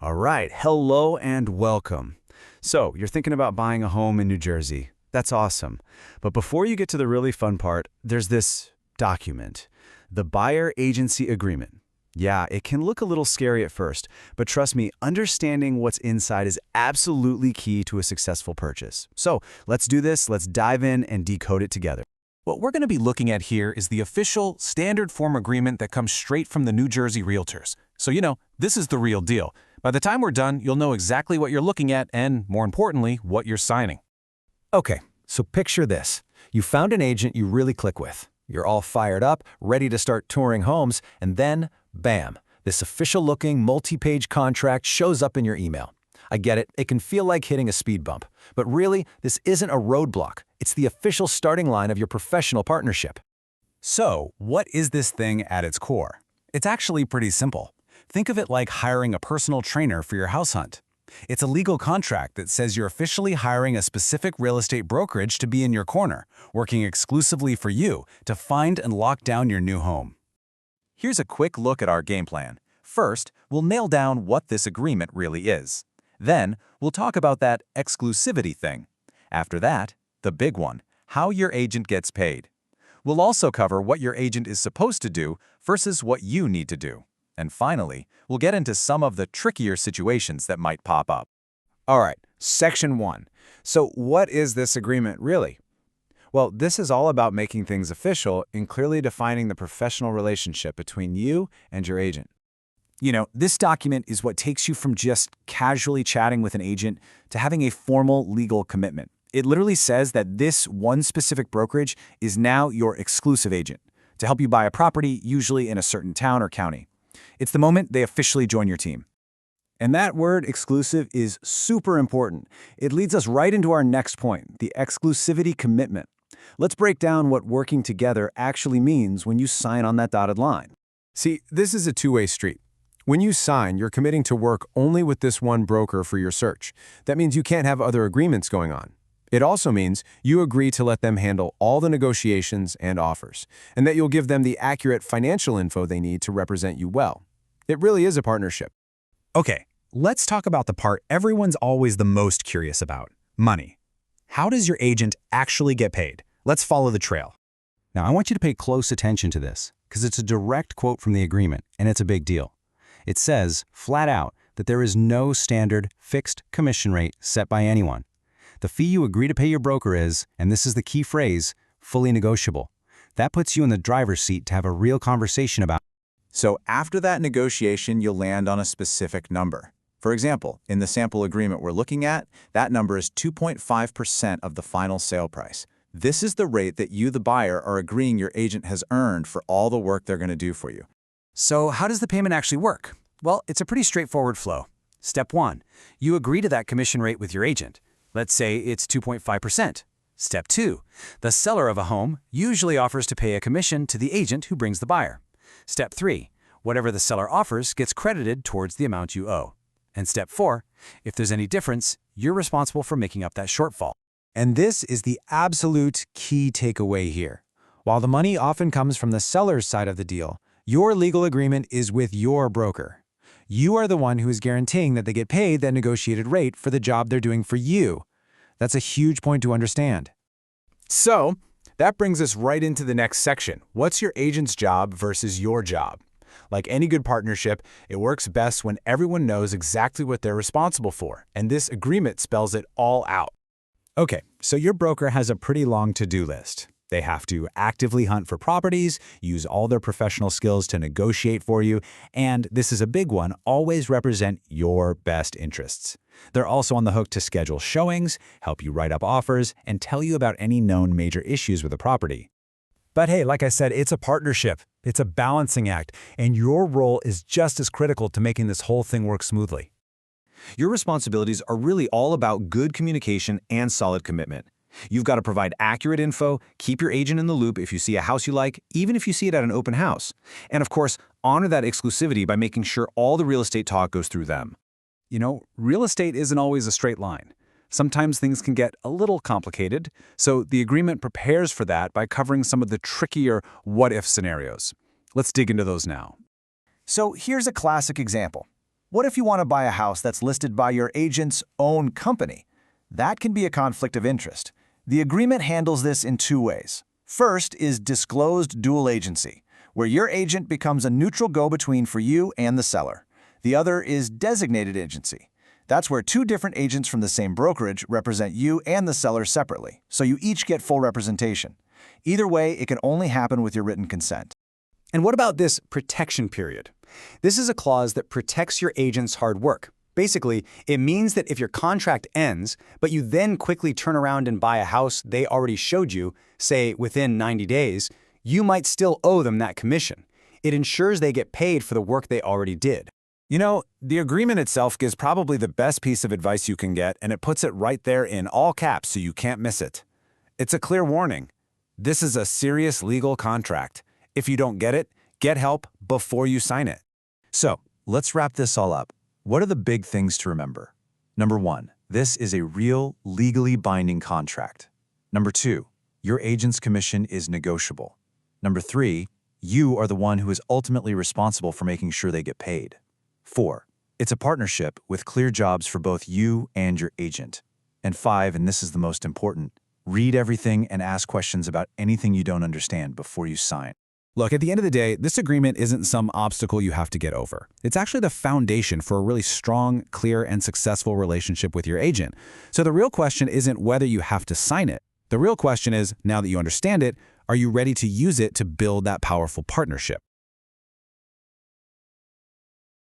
All right, hello and welcome. So, you're thinking about buying a home in New Jersey. That's awesome. But before you get to the really fun part, there's this document, the Buyer Agency Agreement. Yeah, it can look a little scary at first, but trust me, understanding what's inside is absolutely key to a successful purchase. So, let's do this, let's dive in and decode it together. What we're going to be looking at here is the official standard form agreement that comes straight from the New Jersey Realtors. So, this is the real deal. By the time we're done, you'll know exactly what you're looking at and, more importantly, what you're signing. Okay, so picture this. You found an agent you really click with. You're all fired up, ready to start touring homes, and then, bam, this official-looking multi-page contract shows up in your email. I get it, it can feel like hitting a speed bump. But really, this isn't a roadblock. It's the official starting line of your professional partnership. So, what is this thing at its core? It's actually pretty simple. Think of it like hiring a personal trainer for your house hunt. It's a legal contract that says you're officially hiring a specific real estate brokerage to be in your corner, working exclusively for you to find and lock down your new home. Here's a quick look at our game plan. First, we'll nail down what this agreement really is. Then, we'll talk about that exclusivity thing. After that, the big one, how your agent gets paid. We'll also cover what your agent is supposed to do versus what you need to do. And finally, we'll get into some of the trickier situations that might pop up. All right, Section 1. So what is this agreement really? Well, this is all about making things official and clearly defining the professional relationship between you and your agent. This document is what takes you from just casually chatting with an agent to having a formal legal commitment. It literally says that this one specific brokerage is now your exclusive agent to help you buy a property, usually in a certain town or county. It's the moment they officially join your team. And that word exclusive is super important. It leads us right into our next point, the exclusivity commitment. Let's break down what working together actually means when you sign on that dotted line. See, this is a two-way street. When you sign, you're committing to work only with this one broker for your search. That means you can't have other agreements going on. It also means you agree to let them handle all the negotiations and offers, and that you'll give them the accurate financial info they need to represent you well. It really is a partnership. Okay, let's talk about the part everyone's always the most curious about, money. How does your agent actually get paid? Let's follow the trail. Now, I want you to pay close attention to this, because it's a direct quote from the agreement, and it's a big deal. It says, flat out, that there is no standard, fixed commission rate set by anyone. The fee you agree to pay your broker is, and this is the key phrase, fully negotiable. That puts you in the driver's seat to have a real conversation about. So after that negotiation, you'll land on a specific number. For example, in the sample agreement we're looking at, that number is 2.5% of the final sale price. This is the rate that you, the buyer, are agreeing your agent has earned for all the work they're going to do for you. So how does the payment actually work? Well, it's a pretty straightforward flow. Step 1, you agree to that commission rate with your agent. Let's say it's 2.5%. Step 2, the seller of a home usually offers to pay a commission to the agent who brings the buyer. Step 3, whatever the seller offers gets credited towards the amount you owe. And Step 4, if there's any difference, you're responsible for making up that shortfall. And this is the absolute key takeaway here. While the money often comes from the seller's side of the deal, your legal agreement is with your broker. You are the one who is guaranteeing that they get paid that negotiated rate for the job they're doing for you. That's a huge point to understand. So, that brings us right into the next section. What's your agent's job versus your job? Like any good partnership, it works best when everyone knows exactly what they're responsible for, and this agreement spells it all out. Okay, so your broker has a pretty long to-do list. They have to actively hunt for properties, use all their professional skills to negotiate for you, and this is a big one, always represent your best interests. They're also on the hook to schedule showings, help you write up offers, and tell you about any known major issues with a property. But hey, like I said, it's a partnership. It's a balancing act, and your role is just as critical to making this whole thing work smoothly. Your responsibilities are really all about good communication and solid commitment. You've got to provide accurate info, keep your agent in the loop if you see a house you like, even if you see it at an open house. And of course, honor that exclusivity by making sure all the real estate talk goes through them. Real estate isn't always a straight line. Sometimes things can get a little complicated, so the agreement prepares for that by covering some of the trickier what-if scenarios. Let's dig into those now. So here's a classic example. What if you want to buy a house that's listed by your agent's own company? That can be a conflict of interest. The agreement handles this in two ways. First is disclosed dual agency, where your agent becomes a neutral go-between for you and the seller. The other is designated agency. That's where two different agents from the same brokerage represent you and the seller separately, so you each get full representation. Either way, it can only happen with your written consent. And what about this protection period? This is a clause that protects your agent's hard work. Basically, it means that if your contract ends, but you then quickly turn around and buy a house they already showed you, say within 90 days, you might still owe them that commission. It ensures they get paid for the work they already did. You know, the agreement itself gives probably the best piece of advice you can get, and it puts it right there in all caps so you can't miss it. It's a clear warning. This is a serious legal contract. If you don't get it, get help before you sign it. So, let's wrap this all up. What are the big things to remember? Number 1, this is a real, legally binding contract. Number 2, your agent's commission is negotiable. Number 3, you are the one who is ultimately responsible for making sure they get paid. 4, it's a partnership with clear jobs for both you and your agent. And 5, and this is the most important, read everything and ask questions about anything you don't understand before you sign. Look, at the end of the day, this agreement isn't some obstacle you have to get over. It's actually the foundation for a really strong, clear, and successful relationship with your agent. So the real question isn't whether you have to sign it. The real question is, now that you understand it, are you ready to use it to build that powerful partnership?